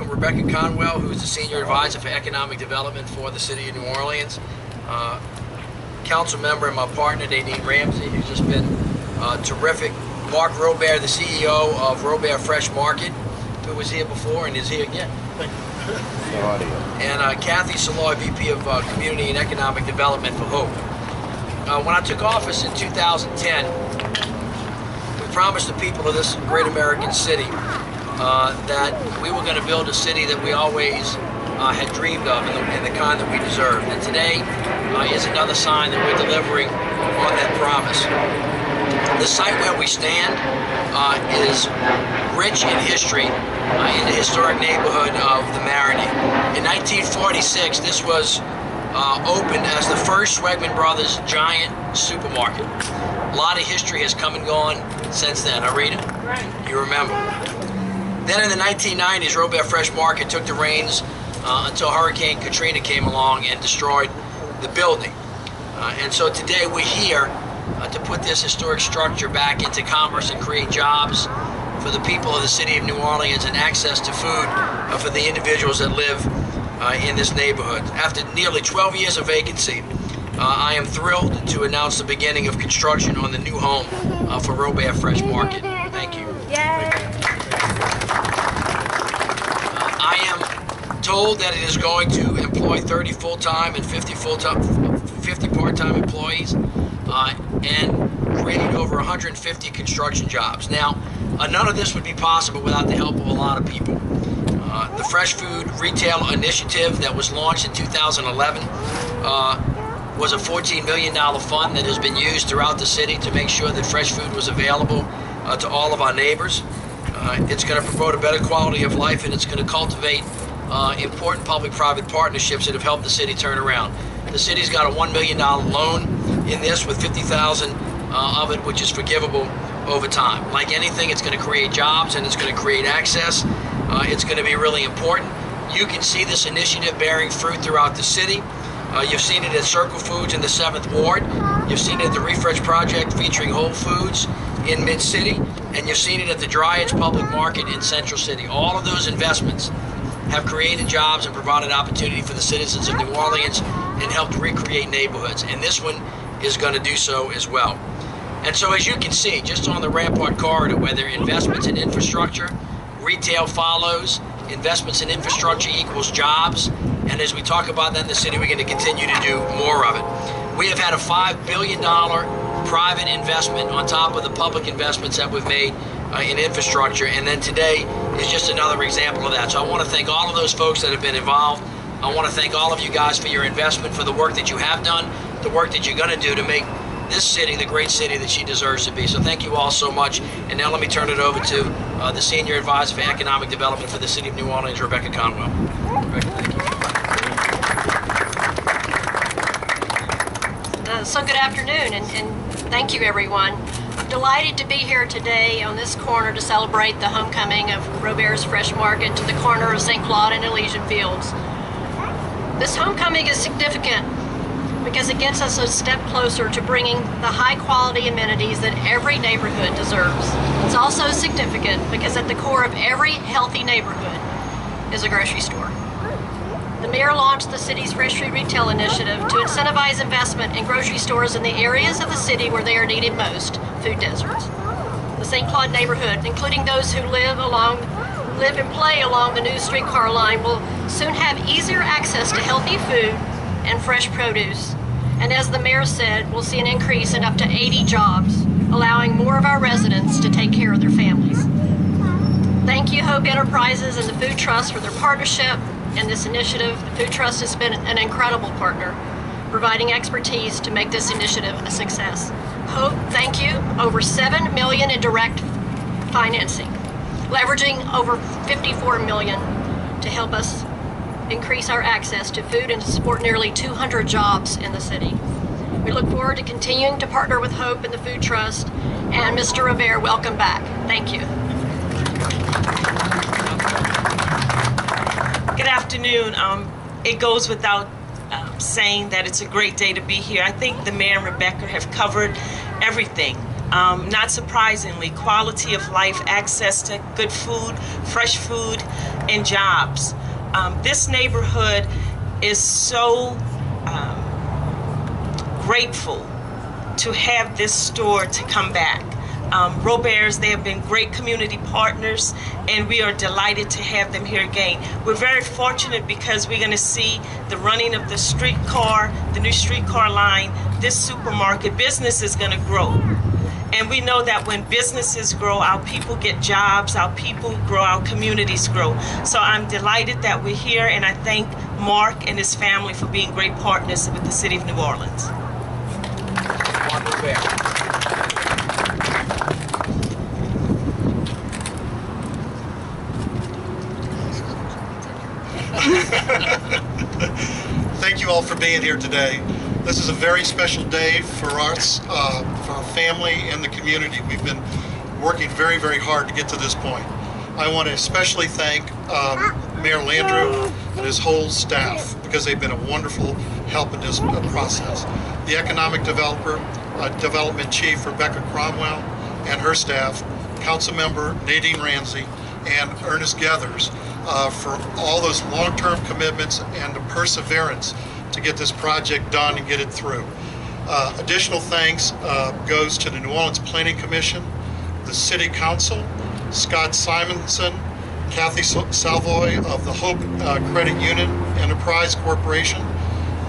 welcome Rebecca Conwell, who is the Senior Advisor for Economic Development for the City of New Orleans. Council member and my partner, Nadine Ramsey, who's just been terrific. Mark Robért, the CEO of Robért Fresh Market, who was here before and is here again. And Kathy Saloy, VP of Community and Economic Development for Hope. When I took office in 2010, we promised the people of this great American city that we were going to build a city that we always had dreamed of and the kind that we deserved. And today is another sign that we're delivering on that promise. The site where we stand is rich in history in the historic neighborhood of the Marigny. In 1946, this was opened as the first Swegman Brothers giant supermarket. A lot of history has come and gone since then. Rita? Right. You remember. Then in the 1990s, Robért Fresh Market took the reins until Hurricane Katrina came along and destroyed the building. And so today we're here to put this historic structure back into commerce and create jobs for the people of the city of New Orleans and access to food for the individuals that live in this neighborhood. After nearly 12 years of vacancy, I am thrilled to announce the beginning of construction on the new home for Robért Fresh Market. Thank you. I am told that it is going to employ 30 full-time and 50 part-time employees and creating over 150 construction jobs. Now, none of this would be possible without the help of a lot of people. The Fresh Food Retail Initiative that was launched in 2011 was a $14 million fund that has been used throughout the city to make sure that fresh food was available to all of our neighbors. It's going to promote a better quality of life, and it's going to cultivate important public-private partnerships that have helped the city turn around. The city's got a $1 million loan in this with $50,000 of it, which is forgivable over time. Like anything, it's going to create jobs and it's going to create access. It's going to be really important. You can see this initiative bearing fruit throughout the city. You've seen it at Circle Foods in the 7th Ward. You've seen it at the Refresh Project featuring Whole Foods in Mid-City. And you've seen it at the Dryage Public Market in Central City. All of those investments have created jobs and provided opportunity for the citizens of New Orleans and helped recreate neighborhoods. And this one is going to do so as well. And so as you can see, just on the Rampart Corridor, where there are investments in infrastructure, retail follows, investments in infrastructure equals jobs, and as we talk about that in the city, we're going to continue to do more of it. We have had a $5 billion private investment on top of the public investments that we've made in infrastructure, and then today is just another example of that. So I want to thank all of those folks that have been involved. I want to thank all of you guys for your investment, for the work that you have done, the work that you're going to do to make this city the great city that she deserves to be. So thank you all so much. And now let me turn it over to the Senior Advisor for Economic Development for the City of New Orleans, Rebecca Conwell. Rebecca, thank you. So good afternoon, and thank you, everyone. I'm delighted to be here today on this corner to celebrate the homecoming of Robert's Fresh Market to the corner of St. Claude and Elysian Fields. This homecoming is significant because it gets us a step closer to bringing the high-quality amenities that every neighborhood deserves. It's also significant because at the core of every healthy neighborhood is a grocery store. The mayor launched the city's Fresh Food Retail Initiative to incentivize investment in grocery stores in the areas of the city where they are needed most, food deserts. The St. Claude neighborhood, including those who live and play along the new streetcar line, will soon have easier access to healthy food and fresh produce. And as the mayor said, we'll see an increase in up to 80 jobs, allowing more of our residents to take care of their families. Thank you, Hope Enterprises and the Food Trust, for their partnership in this initiative. The Food Trust has been an incredible partner, providing expertise to make this initiative a success. Hope, thank you. Over $7 million in direct financing, leveraging over $54 million to help us increase our access to food and to support nearly 200 jobs in the city. We look forward to continuing to partner with Hope and the Food Trust. And Mr. Robért, welcome back. Thank you. Good afternoon. It goes without saying that it's a great day to be here. I think the mayor and Rebecca have covered everything Not surprisingly, quality of life, access to good food, fresh food, and jobs. This neighborhood is so grateful to have this store to come back. Robert's, they have been great community partners, and we are delighted to have them here again. We're very fortunate because we're going to see the running of the streetcar, the new streetcar line. This supermarket business is going to grow. And we know that when businesses grow, our people get jobs, our people grow, our communities grow. So I'm delighted that we're here, and I thank Mark and his family for being great partners with the City of New Orleans. Thank you all for being here today. This is a very special day for us, for our family and the community. We've been working very, very hard to get to this point. I want to especially thank Mayor Landrieu and his whole staff, because they've been a wonderful help in this process. The Economic Development Chief, Rebecca Cromwell, and her staff, Councilmember Nadine Ramsey, and Ernest Gathers, for all those long-term commitments and the perseverance to get this project done and get it through. Additional thanks goes to the New Orleans Planning Commission, the City Council, Scott Simonson, Kathy Salvoy of the Hope Credit Union Enterprise Corporation,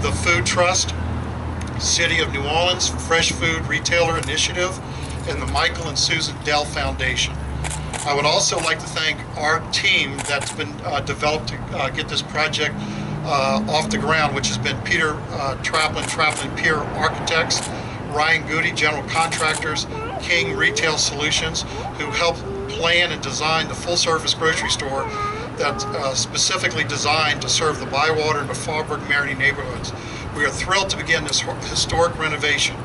the Food Trust, City of New Orleans Fresh Food Retailer Initiative, and the Michael and Susan Dell Foundation. I would also like to thank our team that's been developed to get this project off the ground, which has been Peter Traplin Pier Architects, Ryan Goody, General Contractors, King Retail Solutions, who helped plan and design the full-service grocery store that's specifically designed to serve the Bywater and the Faubourg-Marigny neighborhoods. We are thrilled to begin this historic renovation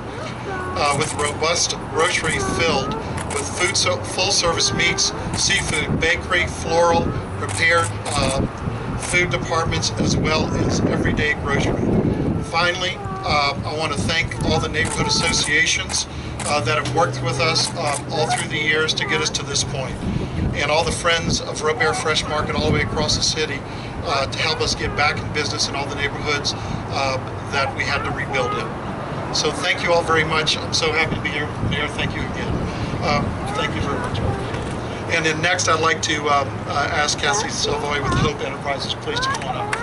with robust grocery filled with food, full-service meats, seafood, bakery, floral, prepared food departments, as well as everyday grocery. Finally, I want to thank all the neighborhood associations that have worked with us all through the years to get us to this point, and all the friends of Robért Fresh Market all the way across the city to help us get back in business in all the neighborhoods that we had to rebuild in. So thank you all very much. I'm so happy to be here. Mayor, thank you again. Thank you very much. And then next, I'd like to ask Kathy Salvoy with Hope Enterprises, please, to come on up.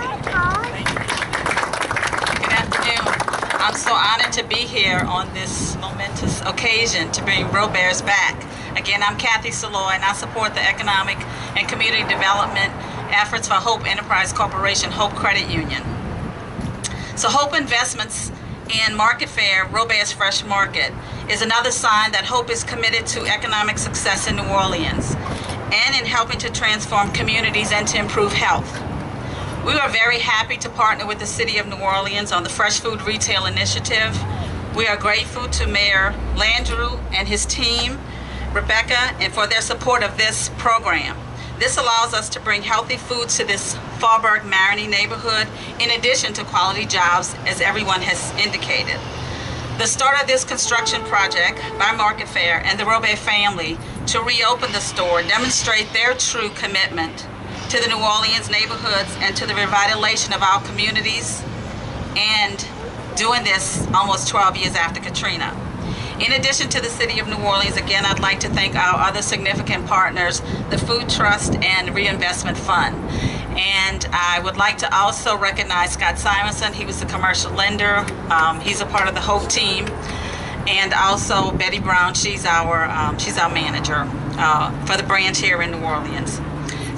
Good afternoon. I'm so honored to be here on this momentous occasion to bring Robert's back. Again, I'm Kathy Salvoy, and I support the economic and community development efforts for Hope Enterprise Corporation, Hope Credit Union. So Hope Investments in Market Fair, Robert's Fresh Market, is another sign that Hope is committed to economic success in New Orleans and in helping to transform communities and to improve health. We are very happy to partner with the City of New Orleans on the Fresh Food Retail Initiative. We are grateful to Mayor Landrieu and his team, Rebecca, and for their support of this program. This allows us to bring healthy foods to this Faubourg-Marigny neighborhood, in addition to quality jobs, as everyone has indicated. The start of this construction project by Market Fair and the Robert family to reopen the store demonstrate their true commitment to the New Orleans neighborhoods and to the revitalization of our communities, and doing this almost 12 years after Katrina. In addition to the City of New Orleans, again, I'd like to thank our other significant partners, the Food Trust and Reinvestment Fund. And I would like to also recognize Scott Simonson. He was the commercial lender. He's a part of the Hope team. And also Betty Brown, she's our manager for the branch here in New Orleans.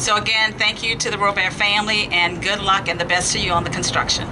So again, thank you to the Robert family, and good luck and the best to you on the construction.